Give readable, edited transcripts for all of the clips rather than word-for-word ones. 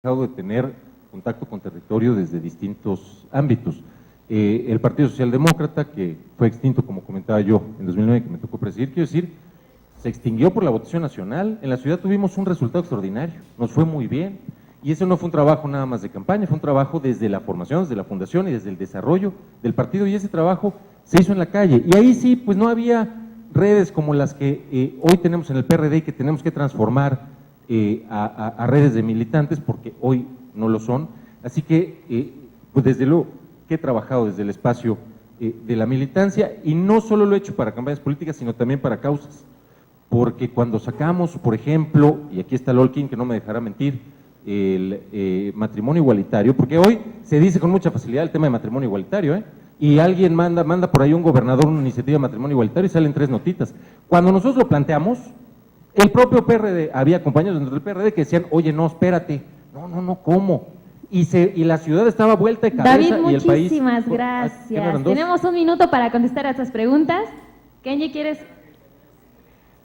dejado de tener contacto con territorio desde distintos ámbitos. El Partido Socialdemócrata, que fue extinto, como comentaba yo, en 2009, que me tocó presidir, quiero decir, se extinguió por la votación nacional. En la ciudad tuvimos un resultado extraordinario, nos fue muy bien, y eso no fue un trabajo nada más de campaña, fue un trabajo desde la formación, desde la fundación y desde el desarrollo del partido, y ese trabajo se hizo en la calle. Y ahí sí, pues no había redes como las que hoy tenemos en el PRD y que tenemos que transformar a redes de militantes, porque hoy no lo son. Así que, pues desde luego que he trabajado desde el espacio de la militancia, y no solo lo he hecho para campañas políticas, sino también para causas, porque cuando sacamos, por ejemplo, y aquí está Lolkin, que no me dejará mentir, el matrimonio igualitario, porque hoy se dice con mucha facilidad el tema de matrimonio igualitario, y alguien manda por ahí un gobernador una iniciativa de matrimonio igualitario y salen 3 notitas. Cuando nosotros lo planteamos, el propio PRD, había compañeros dentro del PRD que decían, oye, no, espérate, no, ¿cómo? Y la ciudad estaba vuelta de cabeza. David, y el país… muchísimas gracias. Tenemos un minuto para contestar a estas preguntas. Kenji, ¿quieres?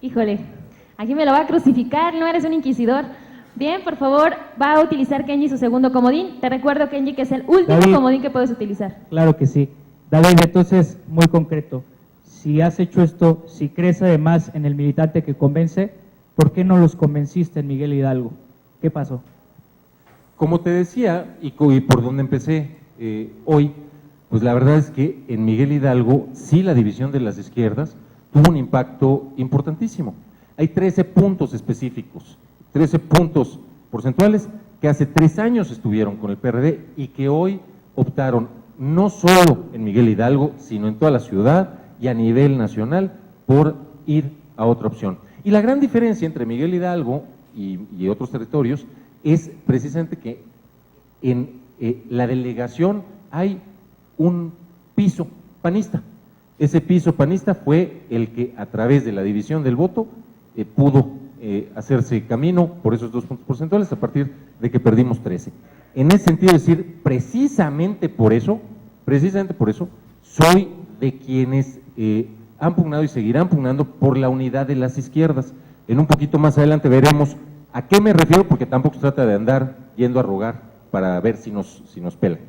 Híjole, aquí me lo va a crucificar, no eres un inquisidor. Bien, por favor, va a utilizar Kenji su segundo comodín. Te recuerdo, Kenji, que es el último comodín que puedes utilizar. Claro que sí. David, entonces, muy concreto, si has hecho esto, si crees además en el militante que convence, ¿por qué no los convenciste en Miguel Hidalgo? ¿Qué pasó? Como te decía, y por donde empecé hoy, pues la verdad es que en Miguel Hidalgo sí la división de las izquierdas tuvo un impacto importantísimo. Hay 13 puntos específicos, 13 puntos porcentuales que hace 3 años estuvieron con el PRD y que hoy optaron no solo en Miguel Hidalgo, sino en toda la ciudad y a nivel nacional por ir a otra opción. Y la gran diferencia entre Miguel Hidalgo y otros territorios es precisamente que en la delegación hay un piso panista. Ese piso panista fue el que a través de la división del voto pudo hacerse camino por esos 2 puntos porcentuales a partir de que perdimos 13. En ese sentido, decir, precisamente por eso, soy de quienes han pugnado y seguirán pugnando por la unidad de las izquierdas. En un poquito más adelante veremos a qué me refiero, porque tampoco se trata de andar yendo a rogar para ver si nos pelan.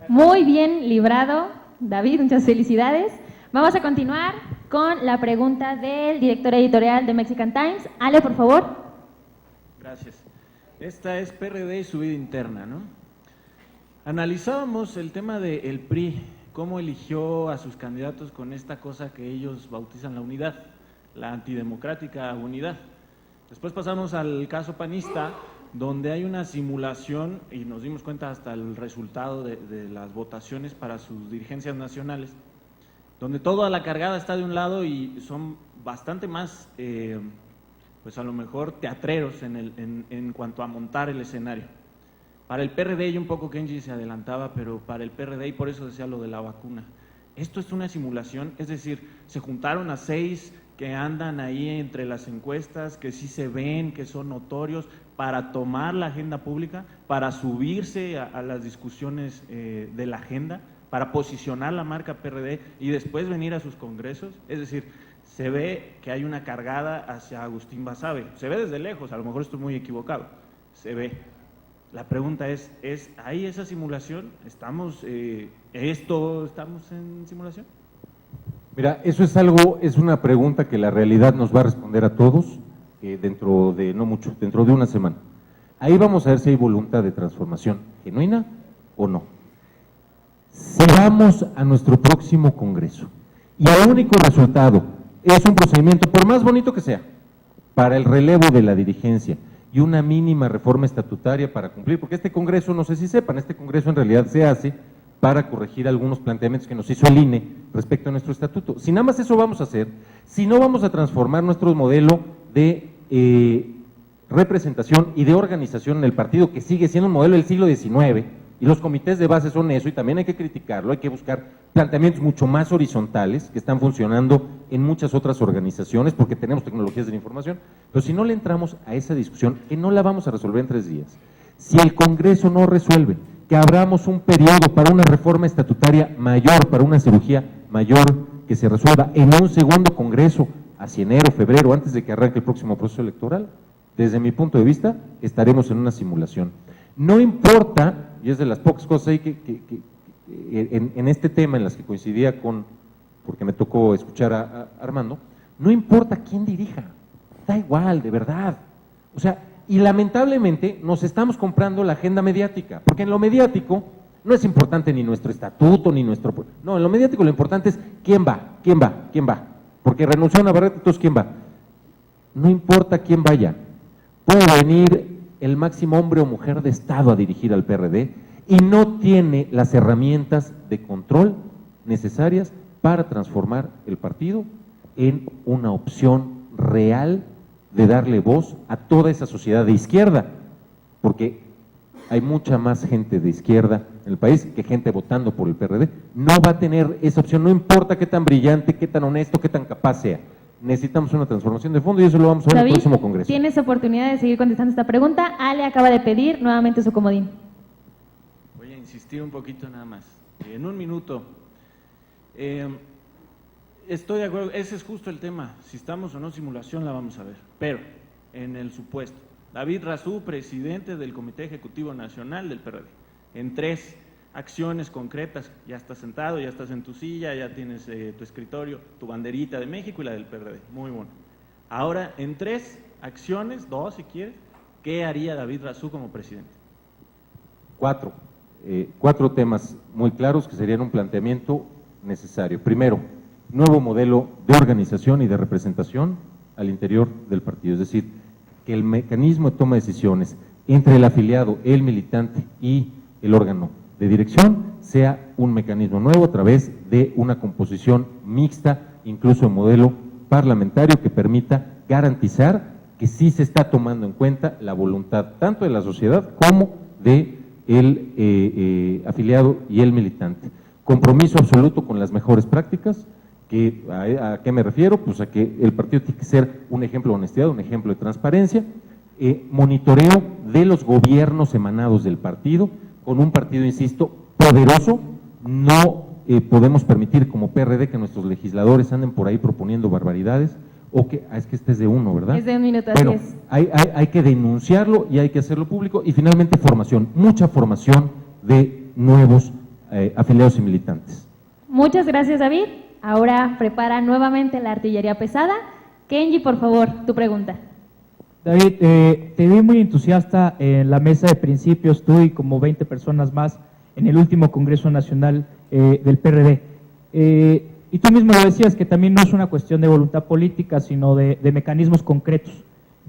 Muy bien librado, David, muchas felicidades. Vamos a continuar con la pregunta del director editorial de Mexican Times. Ale, por favor. Gracias. Esta es PRD y su vida interna, ¿no? Analizábamos el tema del PRI, cómo eligió a sus candidatos con esta cosa que ellos bautizan la unidad, la antidemocrática unidad. Después pasamos al caso panista, donde hay una simulación, y nos dimos cuenta hasta el resultado de las votaciones para sus dirigencias nacionales, donde toda la cargada está de un lado y son bastante más, pues a lo mejor teatreros en cuanto a montar el escenario. Para el PRD, y un poco Kenji se adelantaba, pero para el PRD, y por eso decía lo de la vacuna, esto es una simulación, es decir, se juntaron a 6 que andan ahí entre las encuestas, que sí se ven, que son notorios, para tomar la agenda pública, para subirse a las discusiones de la agenda, para posicionar la marca PRD y después venir a sus congresos. Es decir, se ve que hay una cargada hacia Agustín Basabe, se ve desde lejos, a lo mejor estoy muy equivocado, se ve. La pregunta ¿es ahí esa simulación? ¿Estamos en simulación? Mira, eso es una pregunta que la realidad nos va a responder a todos dentro de no mucho, dentro de una semana. Ahí vamos a ver si hay voluntad de transformación genuina o no. Si vamos a nuestro próximo congreso y el único resultado es un procedimiento, por más bonito que sea, para el relevo de la dirigencia y una mínima reforma estatutaria para cumplir, porque este congreso, no sé si sepan, este congreso en realidad se hace para corregir algunos planteamientos que nos hizo el INE respecto a nuestro estatuto. Si nada más eso vamos a hacer, si no vamos a transformar nuestro modelo de representación y de organización en el partido, que sigue siendo un modelo del siglo XIX, y los comités de base son eso, y también hay que criticarlo, hay que buscar planteamientos mucho más horizontales, que están funcionando en muchas otras organizaciones, porque tenemos tecnologías de la información, pero si no le entramos a esa discusión, que no la vamos a resolver en 3 días, si el Congreso no resuelve, que abramos un periodo para una reforma estatutaria mayor, para una cirugía mayor, que se resuelva en un segundo Congreso, hacia enero, febrero, antes de que arranque el próximo proceso electoral, desde mi punto de vista, estaremos en una simulación. No importa, y es de las pocas cosas ahí que en este tema en las que coincidía porque me tocó escuchar a Armando, no importa quién dirija, da igual, de verdad. O sea, y lamentablemente nos estamos comprando la agenda mediática, porque en lo mediático no es importante ni nuestro estatuto, ni nuestro... No, en lo mediático lo importante es quién va, porque renunció a Navarrete, entonces quién va. No importa quién vaya, puede venir el máximo hombre o mujer de Estado a dirigir al PRD y no tiene las herramientas de control necesarias para transformar el partido en una opción real de darle voz a toda esa sociedad de izquierda, porque hay mucha más gente de izquierda en el país que gente votando por el PRD. No va a tener esa opción, no importa qué tan brillante, qué tan honesto, qué tan capaz sea. Necesitamos una transformación de fondo y eso lo vamos a ver en el próximo Congreso. Tienes oportunidad de seguir contestando esta pregunta. Ale acaba de pedir nuevamente su comodín. Voy a insistir un poquito nada más. En un minuto. Estoy de acuerdo, ese es justo el tema. Si estamos o no en simulación la vamos a ver. Pero, en el supuesto, David Razú, presidente del Comité Ejecutivo Nacional del PRD, en 3 acciones concretas, ya estás sentado, ya estás en tu silla, ya tienes tu escritorio, tu banderita de México y la del PRD, muy bueno. Ahora, en 3 acciones, 2 si quieres, ¿qué haría David Razú como presidente? 4 temas muy claros que serían un planteamiento necesario. Primero, nuevo modelo de organización y de representación al interior del partido, es decir, que el mecanismo de toma de decisiones entre el afiliado, el militante y el órgano de dirección sea un mecanismo nuevo a través de una composición mixta, incluso en modelo parlamentario, que permita garantizar que sí se está tomando en cuenta la voluntad tanto de la sociedad como de el afiliado y el militante. Compromiso absoluto con las mejores prácticas. ¿A qué me refiero? Pues a que el partido tiene que ser un ejemplo de honestidad, un ejemplo de transparencia, monitoreo de los gobiernos emanados del partido. Con un partido, insisto, poderoso, no podemos permitir como PRD que nuestros legisladores anden por ahí proponiendo barbaridades, o que, es que este es de uno, ¿verdad? Es de un minuto, bueno, así es. Hay que denunciarlo y hay que hacerlo público, y finalmente formación, mucha formación de nuevos afiliados y militantes. Muchas gracias, David. Ahora prepara nuevamente la artillería pesada. Kenji, por favor, tu pregunta. David, te vi muy entusiasta en la mesa de principios, tú y como 20 personas más en el último Congreso Nacional del PRD. Y tú mismo lo decías, que también no es una cuestión de voluntad política, sino de mecanismos concretos.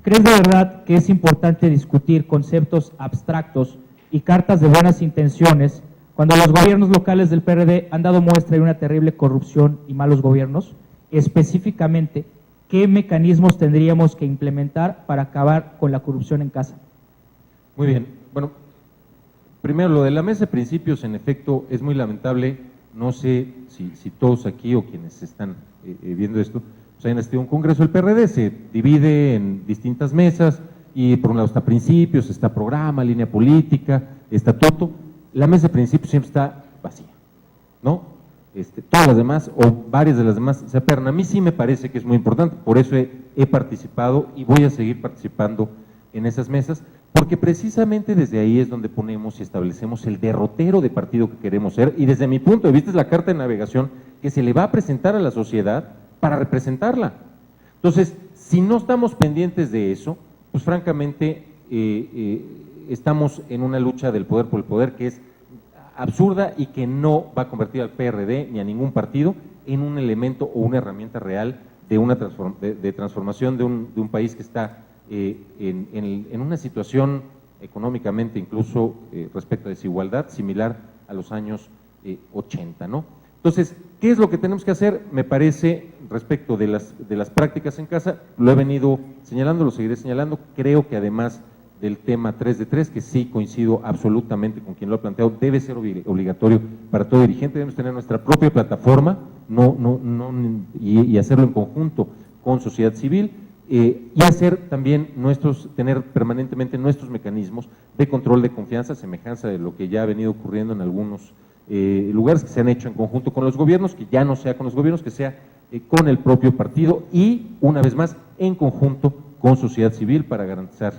¿Crees de verdad que es importante discutir conceptos abstractos y cartas de buenas intenciones cuando los gobiernos locales del PRD han dado muestra de una terrible corrupción y malos gobiernos? Específicamente, ¿qué mecanismos tendríamos que implementar para acabar con la corrupción en casa? Muy bien. Bueno, primero, lo de la mesa de principios, en efecto, es muy lamentable. No sé si todos aquí o quienes están viendo esto, pues hayan asistido a un congreso del PRD. Se divide en distintas mesas y por un lado está principios, está programa, línea política, estatuto. La mesa de principios siempre está vacía, ¿no? Todas las demás, o varias de las demás, se apernan. A mí sí me parece que es muy importante, por eso he participado y voy a seguir participando en esas mesas, porque precisamente desde ahí es donde ponemos y establecemos el derrotero de partido que queremos ser, y desde mi punto de vista es la carta de navegación que se le va a presentar a la sociedad para representarla. Entonces, si no estamos pendientes de eso, pues francamente estamos en una lucha del poder por el poder que es absurda y que no va a convertir al PRD ni a ningún partido en un elemento o una herramienta real de una transformación de un país que está en una situación económicamente, incluso respecto a desigualdad, similar a los años 80, ¿no? Entonces, ¿qué es lo que tenemos que hacer? Me parece, respecto de las prácticas en casa, lo he venido señalando, lo seguiré señalando. Creo que además del tema 3 de 3, que sí coincido absolutamente con quien lo ha planteado, debe ser obligatorio para todo dirigente. Debemos tener nuestra propia plataforma y hacerlo en conjunto con sociedad civil, y hacer también tener permanentemente nuestros mecanismos de control de confianza, semejanza de lo que ya ha venido ocurriendo en algunos lugares que se han hecho en conjunto con los gobiernos, que ya no sea con los gobiernos, que sea con el propio partido y, una vez más, en conjunto con sociedad civil para garantizar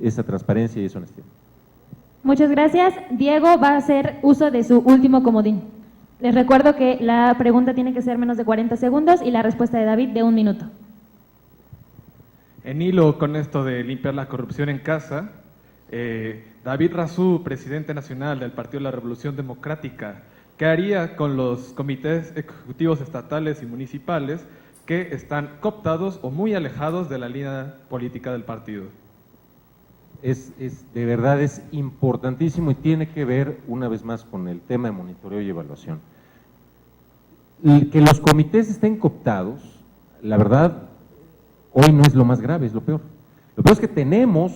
esa transparencia y esa honestidad. Muchas gracias. Diego va a hacer uso de su último comodín. Les recuerdo que la pregunta tiene que ser menos de 40 segundos y la respuesta de David de 1 minuto. En hilo con esto de limpiar la corrupción en casa, David Razú, presidente nacional del Partido de la Revolución Democrática, ¿qué haría con los comités ejecutivos estatales y municipales que están cooptados o muy alejados de la línea política del partido? De verdad es importantísimo y tiene que ver una vez más con el tema de monitoreo y evaluación. Que los comités estén cooptados, la verdad, hoy no es lo más grave, es lo peor. Lo peor es que tenemos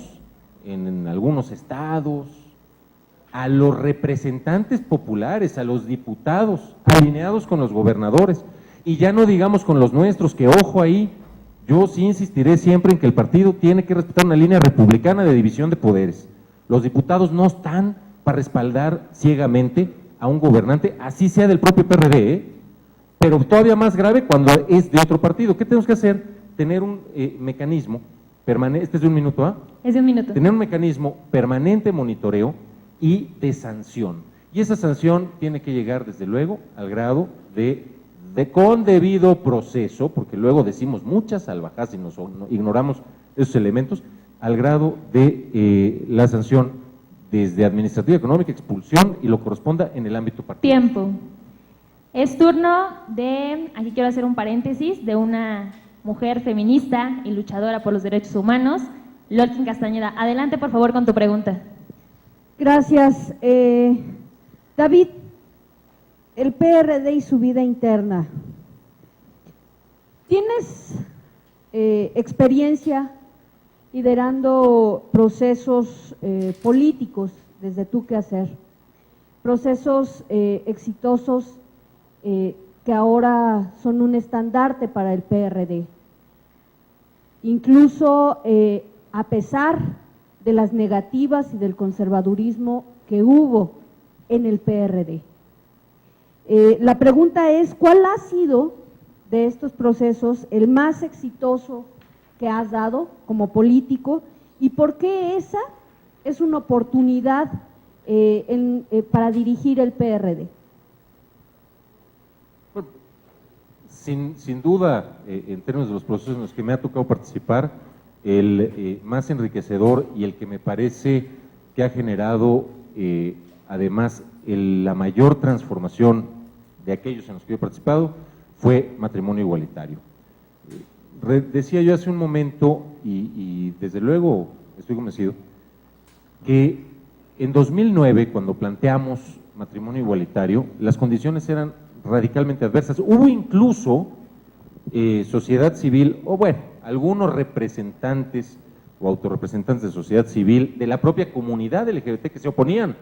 en algunos estados a los representantes populares, a los diputados, alineados con los gobernadores, y ya no digamos con los nuestros, que ojo ahí, yo sí insistiré siempre en que el partido tiene que respetar una línea republicana de división de poderes. Los diputados no están para respaldar ciegamente a un gobernante, así sea del propio PRD, pero todavía más grave cuando es de otro partido. ¿Qué tenemos que hacer? Tener un mecanismo permanente, este es de 1 minuto, ¿ah? Es de 1 minuto. Tener un mecanismo permanente de monitoreo y de sanción. Y esa sanción tiene que llegar, desde luego, al grado de con debido proceso, porque luego decimos muchas salvajadas y nos ignoramos esos elementos, al grado de la sanción desde administrativa, económica, expulsión y lo corresponda en el ámbito partidario. Tiempo. Es turno de, aquí quiero hacer un paréntesis, de una mujer feminista y luchadora por los derechos humanos, Lolkin Castañeda. Adelante, por favor, con tu pregunta. Gracias. David, el PRD y su vida interna. ¿Tienes experiencia liderando procesos políticos desde tu quehacer? Procesos exitosos que ahora son un estandarte para el PRD. Incluso a pesar de las negativas y del conservadurismo que hubo en el PRD. La pregunta es, ¿cuál ha sido de estos procesos el más exitoso que has dado como político y por qué esa es una oportunidad para dirigir el PRD? Bueno, sin duda, en términos de los procesos en los que me ha tocado participar, el más enriquecedor y el que me parece que ha generado además la mayor transformación de aquellos en los que yo he participado fue matrimonio igualitario. Decía yo hace un momento, y desde luego estoy convencido, que en 2009, cuando planteamos matrimonio igualitario, las condiciones eran radicalmente adversas. Hubo incluso sociedad civil, o bueno, algunos representantes o autorrepresentantes de sociedad civil de la propia comunidad LGBT que se oponían.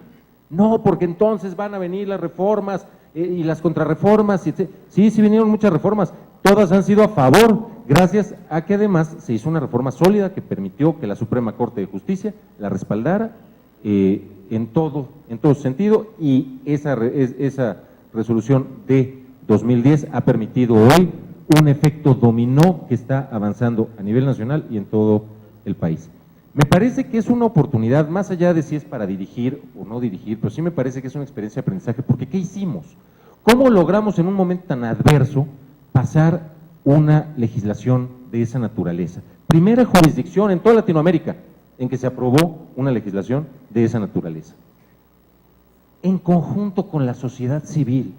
No, porque entonces van a venir las reformas y las contrarreformas. Sí, vinieron muchas reformas, todas han sido a favor, gracias a que además se hizo una reforma sólida que permitió que la Suprema Corte de Justicia la respaldara en todo sentido, y esa resolución de 2010 ha permitido hoy un efecto dominó que está avanzando a nivel nacional y en todo el país. Me parece que es una oportunidad, más allá de si es para dirigir o no dirigir, pero sí me parece que es una experiencia de aprendizaje, porque ¿qué hicimos? ¿Cómo logramos en un momento tan adverso pasar una legislación de esa naturaleza? Primera jurisdicción en toda Latinoamérica en que se aprobó una legislación de esa naturaleza. En conjunto con la sociedad civil,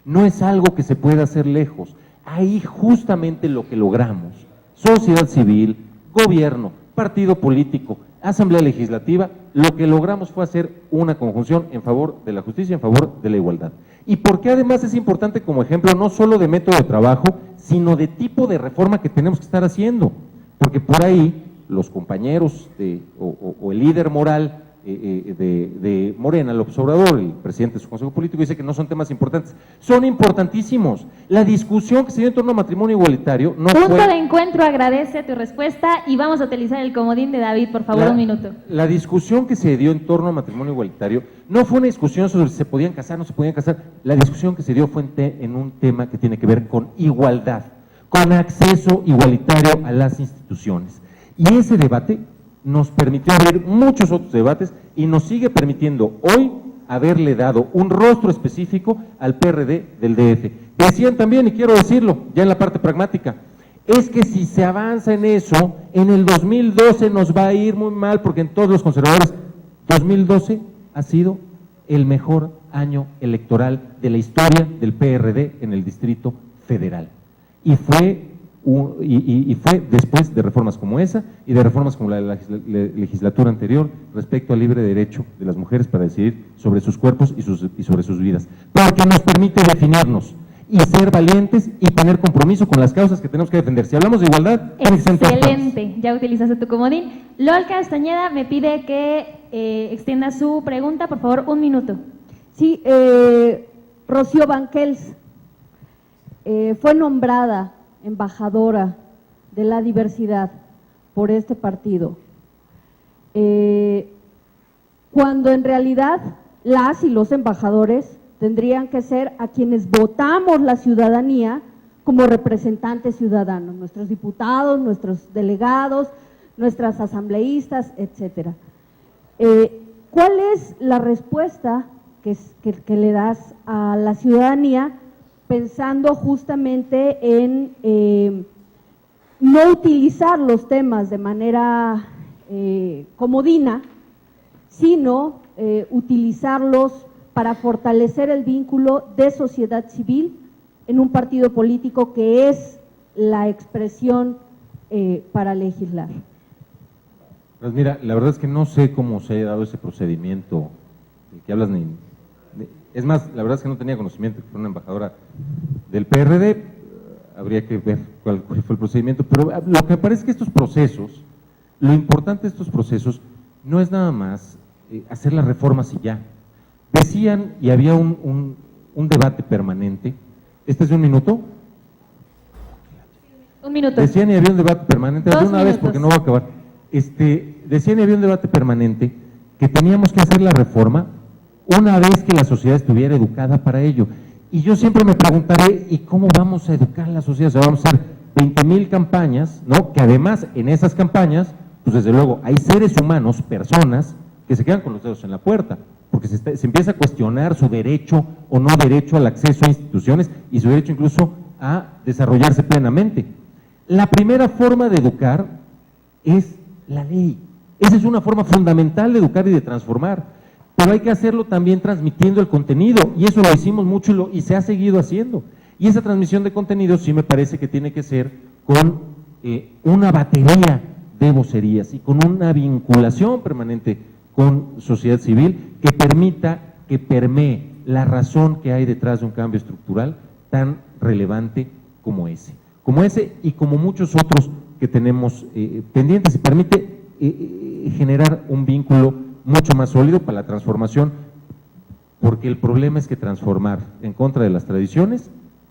no es algo que se pueda hacer lejos. Ahí justamente lo que logramos, sociedad civil, gobierno, partido político, asamblea legislativa, lo que logramos fue hacer una conjunción en favor de la justicia, en favor de la igualdad. Y porque además es importante como ejemplo no solo de método de trabajo, sino de tipo de reforma que tenemos que estar haciendo, porque por ahí los compañeros o el líder moral de Morena, López Obrador, el presidente de su consejo político, dice que no son temas importantes. Son importantísimos. La discusión que se dio en torno a matrimonio igualitario no Punto fue… de encuentro, agradece tu respuesta y vamos a utilizar el comodín de David, por favor, 1 minuto. La discusión que se dio en torno a matrimonio igualitario no fue una discusión sobre si se podían casar o no se podían casar. La discusión que se dio fue en un tema que tiene que ver con igualdad, con acceso igualitario a las instituciones. Y ese debate nos permitió abrir muchos otros debates y nos sigue permitiendo hoy haberle dado un rostro específico al PRD del DF. Decían también, y quiero decirlo, ya en la parte pragmática, es que si se avanza en eso, en el 2012 nos va a ir muy mal, porque en todos los conservadores, 2012 ha sido el mejor año electoral de la historia del PRD en el Distrito Federal. Y fue después de reformas como esa y de reformas como la de la legislatura anterior respecto al libre derecho de las mujeres para decidir sobre sus cuerpos y sobre sus vidas. Porque nos permite definirnos y ser valientes y tener compromiso con las causas que tenemos que defender. Si hablamos de igualdad, excelente, ya utilizaste tu comodín. LOL Castañeda me pide que extienda su pregunta, por favor, 1 minuto. Sí, Rocío Banquels fue nombrada embajadora de la diversidad por este partido, cuando en realidad las y los embajadores tendrían que ser a quienes votamos la ciudadanía como representantes ciudadanos, nuestros diputados, nuestros delegados, nuestras asambleístas, etcétera. ¿Cuál es la respuesta que le das a la ciudadanía pensando justamente en no utilizar los temas de manera comodina, sino utilizarlos para fortalecer el vínculo de sociedad civil en un partido político que es la expresión para legislar? Pues mira, la verdad es que no sé cómo se haya dado ese procedimiento del que hablas, es más, la verdad es que no tenía conocimiento que fue una embajadora del PRD, habría que ver cuál fue el procedimiento, pero lo que me parece es que estos procesos, lo importante de estos procesos no es nada más hacer las reformas y ya. Decían, y había un debate permanente, ¿este es de 1 minuto? 1 minuto. Decían y había un debate permanente, de una vez porque no va a acabar. Decían y había un debate permanente que teníamos que hacer la reforma una vez que la sociedad estuviera educada para ello. Y yo siempre me preguntaré, ¿y cómo vamos a educar a la sociedad? O sea, vamos a hacer 20,000 campañas, ¿no? Que además en esas campañas, pues desde luego hay seres humanos, personas, que se quedan con los dedos en la puerta, porque se empieza a cuestionar su derecho o no derecho al acceso a instituciones y su derecho incluso a desarrollarse plenamente. La primera forma de educar es la ley. Esa es una forma fundamental de educar y de transformar. Pero hay que hacerlo también transmitiendo el contenido, y eso lo hicimos mucho y se ha seguido haciendo. Y esa transmisión de contenido sí me parece que tiene que ser con una batería de vocerías y con una vinculación permanente con sociedad civil que permita que permee la razón que hay detrás de un cambio estructural tan relevante como ese y como muchos otros que tenemos pendientes, y permite generar un vínculo mucho más sólido para la transformación, porque el problema es que transformar en contra de las tradiciones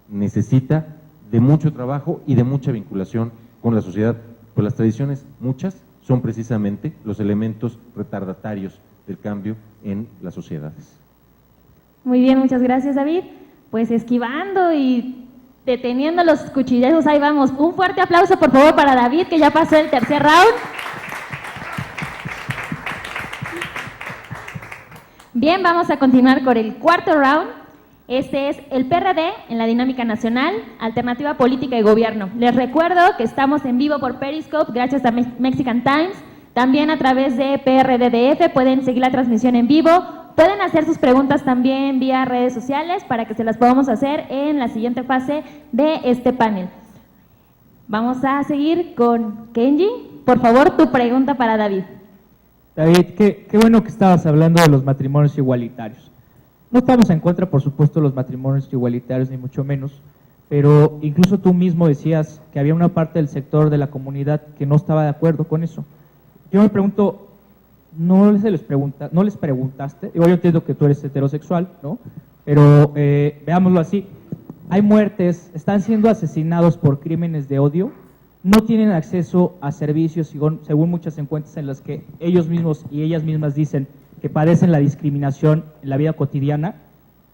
necesita de mucho trabajo y de mucha vinculación con la sociedad, pues las tradiciones, muchas, son precisamente los elementos retardatarios del cambio en las sociedades. Muy bien, muchas gracias, David. Pues esquivando y deteniendo los cuchillazos, ahí vamos. Un fuerte aplauso, por favor, para David, que ya pasó el tercer round. Bien, vamos a continuar con el 4º round. Este es el PRD en la dinámica nacional, alternativa política y gobierno. Les recuerdo que estamos en vivo por Periscope, gracias a Mexican Times. También a través de PRDDF pueden seguir la transmisión en vivo. Pueden hacer sus preguntas también vía redes sociales para que se las podamos hacer en la siguiente fase de este panel. Vamos a seguir con Kenji. Por favor, tu pregunta para David. David, qué bueno que estabas hablando de los matrimonios igualitarios. No estamos en contra, por supuesto, de los matrimonios igualitarios, ni mucho menos, pero incluso tú mismo decías que había una parte del sector de la comunidad que no estaba de acuerdo con eso. Yo me pregunto, ¿no les preguntaste? Yo entiendo que tú eres heterosexual, ¿no? Pero veámoslo así, hay muertes, están siendo asesinados por crímenes de odio, no tienen acceso a servicios, según muchas encuestas en las que ellos mismos y ellas mismas dicen que padecen la discriminación en la vida cotidiana,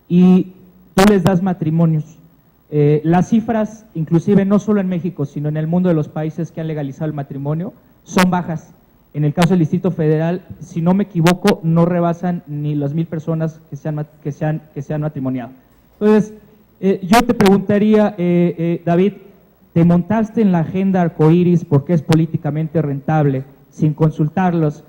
y tú les das matrimonios. Las cifras, inclusive no solo en México, sino en el mundo de los países que han legalizado el matrimonio, son bajas. En el caso del Distrito Federal, si no me equivoco, no rebasan ni las 1,000 personas que se han matrimoniado. Entonces, yo te preguntaría, David, ¿te montaste en la agenda arcoíris porque es políticamente rentable, sin consultarlas?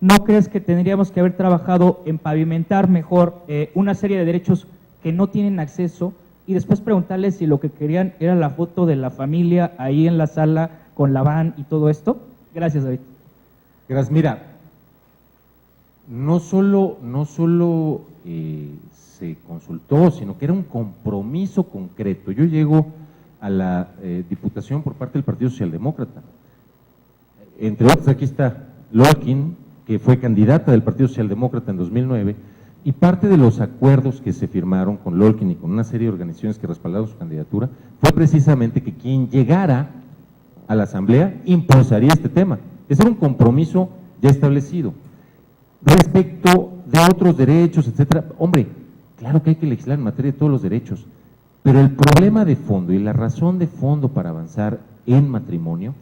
¿No crees que tendríamos que haber trabajado en pavimentar mejor una serie de derechos que no tienen acceso? Y después preguntarles si lo que querían era la foto de la familia ahí en la sala con la van y todo esto. Gracias, David. Gracias. Mira, no solo se consultó, sino que era un compromiso concreto. Yo llego a la diputación por parte del Partido Socialdemócrata. Entre otros, aquí está Lolkin, que fue candidata del Partido Socialdemócrata en 2009, y parte de los acuerdos que se firmaron con Lolkin y con una serie de organizaciones que respaldaron su candidatura fue precisamente que quien llegara a la Asamblea impulsaría este tema. Ese era un compromiso ya establecido. Respecto de otros derechos, etcétera, hombre, claro que hay que legislar en materia de todos los derechos, pero el problema de fondo y la razón de fondo para avanzar en matrimonio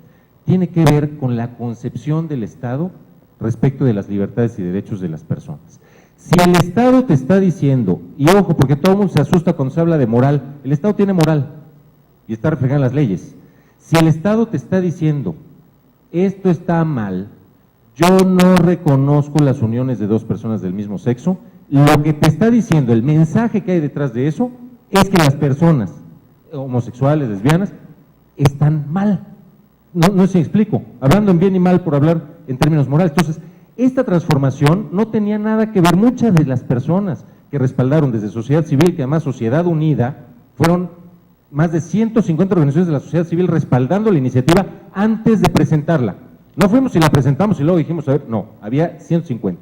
tiene que ver con la concepción del Estado respecto de las libertades y derechos de las personas. Si el Estado te está diciendo, y ojo, porque todo el mundo se asusta cuando se habla de moral, el Estado tiene moral y está reflejada en las leyes. Si el Estado te está diciendo, esto está mal, yo no reconozco las uniones de dos personas del mismo sexo, lo que te está diciendo, el mensaje que hay detrás de eso, es que las personas homosexuales, lesbianas, están mal. No sé si explico, hablando en bien y mal por hablar en términos morales. Entonces, esta transformación no tenía nada que ver, muchas de las personas que respaldaron desde sociedad civil, que además Sociedad Unida, fueron más de 150 organizaciones de la sociedad civil respaldando la iniciativa antes de presentarla. No fuimos y la presentamos y luego dijimos, a ver, no, había 150.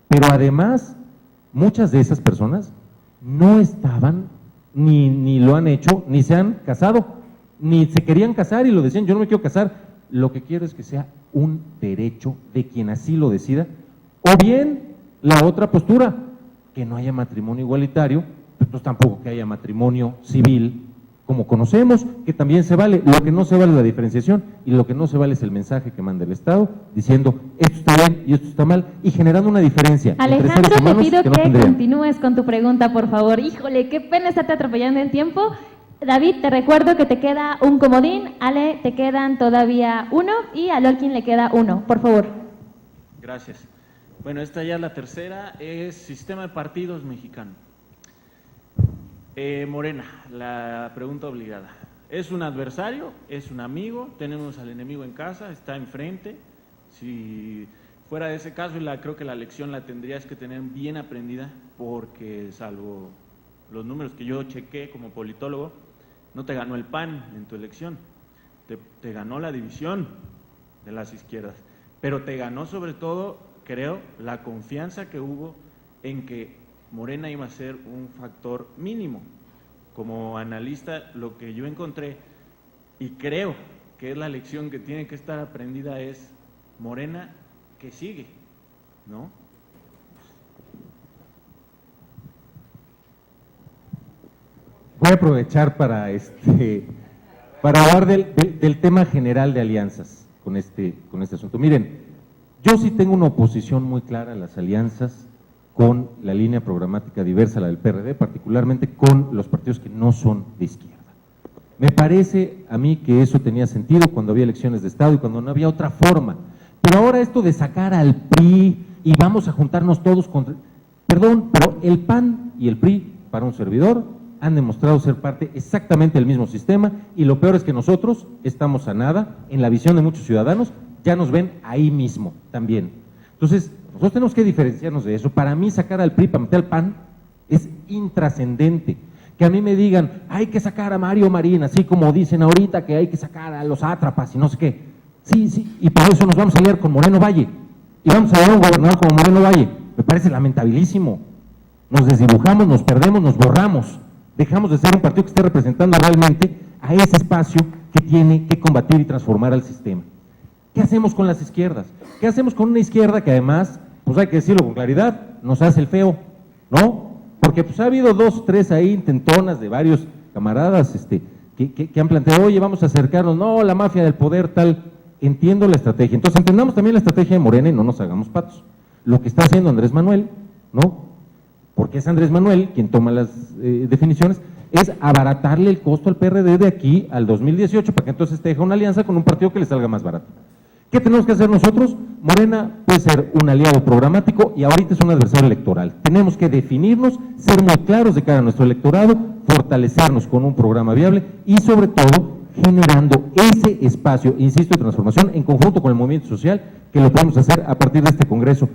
Pero además, muchas de esas personas no estaban, ni lo han hecho, ni se han casado, ni se querían casar y lo decían, yo no me quiero casar, lo que quiero es que sea un derecho de quien así lo decida, o bien la otra postura, que no haya matrimonio igualitario, pues tampoco que haya matrimonio civil, como conocemos, que también se vale. Lo que no se vale es la diferenciación y lo que no se vale es el mensaje que manda el Estado diciendo esto está bien y esto está mal y generando una diferencia. Alejandro, te pido que continúes con tu pregunta, por favor. Híjole, qué pena estarte atropellando el tiempo. David, te recuerdo que te queda un comodín, Ale, te quedan todavía uno y a Lolkin le queda uno, por favor. Gracias. Bueno, esta ya la tercera es sistema de partidos mexicano. Morena, la pregunta obligada. ¿Es un adversario? ¿Es un amigo? ¿Tenemos al enemigo en casa? ¿Está enfrente? Si fuera de ese caso, creo que la lección la tendrías que tener bien aprendida, porque salvo los números que yo chequé como politólogo, no te ganó el PAN en tu elección, te ganó la división de las izquierdas, pero te ganó sobre todo, creo, la confianza que hubo en que Morena iba a ser un factor mínimo. Como analista, lo que yo encontré, y creo que es la lección que tiene que estar aprendida, es Morena que sigue, ¿no? Voy a aprovechar para hablar del tema general de alianzas con este asunto. Miren, yo sí tengo una oposición muy clara a las alianzas con la línea programática diversa, la del PRD, particularmente con los partidos que no son de izquierda. Me parece a mí que eso tenía sentido cuando había elecciones de Estado y cuando no había otra forma. Pero ahora esto de sacar al PRI y vamos a juntarnos todos contra... Perdón, pero el PAN y el PRI, para un servidor, han demostrado ser parte exactamente del mismo sistema y lo peor es que nosotros estamos a nada, en la visión de muchos ciudadanos, ya nos ven ahí mismo también. Entonces, nosotros tenemos que diferenciarnos de eso. Para mí sacar al PRI para meter al PAN es intrascendente. Que a mí me digan, hay que sacar a Mario Marín, así como dicen ahorita que hay que sacar a los sátrapas y no sé qué. Sí, y por eso nos vamos a aliar con Moreno Valle. Y vamos a dar un gobernador como Moreno Valle. Me parece lamentabilísimo. Nos desdibujamos, nos perdemos, nos borramos. Dejamos de ser un partido que esté representando realmente a ese espacio que tiene que combatir y transformar al sistema. ¿Qué hacemos con las izquierdas? ¿Qué hacemos con una izquierda que además, pues hay que decirlo con claridad, nos hace el feo, ¿no? Porque pues ha habido 2, 3 ahí intentonas de varios camaradas que han planteado, oye, vamos a acercarnos, no, la mafia del poder tal. entiendo la estrategia. Entonces, entendamos también la estrategia de Morena y no nos hagamos patos. Lo que está haciendo Andrés Manuel, ¿no? Porque es Andrés Manuel quien toma las definiciones, es abaratarle el costo al PRD de aquí al 2018, para que entonces te deje una alianza con un partido que le salga más barato. ¿Qué tenemos que hacer nosotros? Morena puede ser un aliado programático y ahorita es un adversario electoral. Tenemos que definirnos, ser muy claros de cara a nuestro electorado, fortalecernos con un programa viable y sobre todo generando ese espacio, insisto, de transformación en conjunto con el movimiento social, que lo podemos hacer a partir de este Congreso,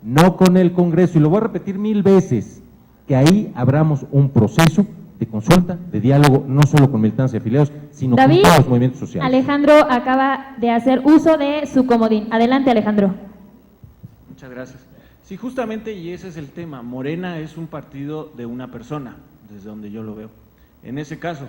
no con el Congreso, y lo voy a repetir 1000 veces, que ahí abramos un proceso de consulta, de diálogo, no solo con militancia y afiliados, sino con todos los movimientos sociales. Alejandro acaba de hacer uso de su comodín. Adelante, Alejandro. Muchas gracias. Sí, justamente, y ese es el tema, Morena es un partido de una persona, desde donde yo lo veo. En ese caso,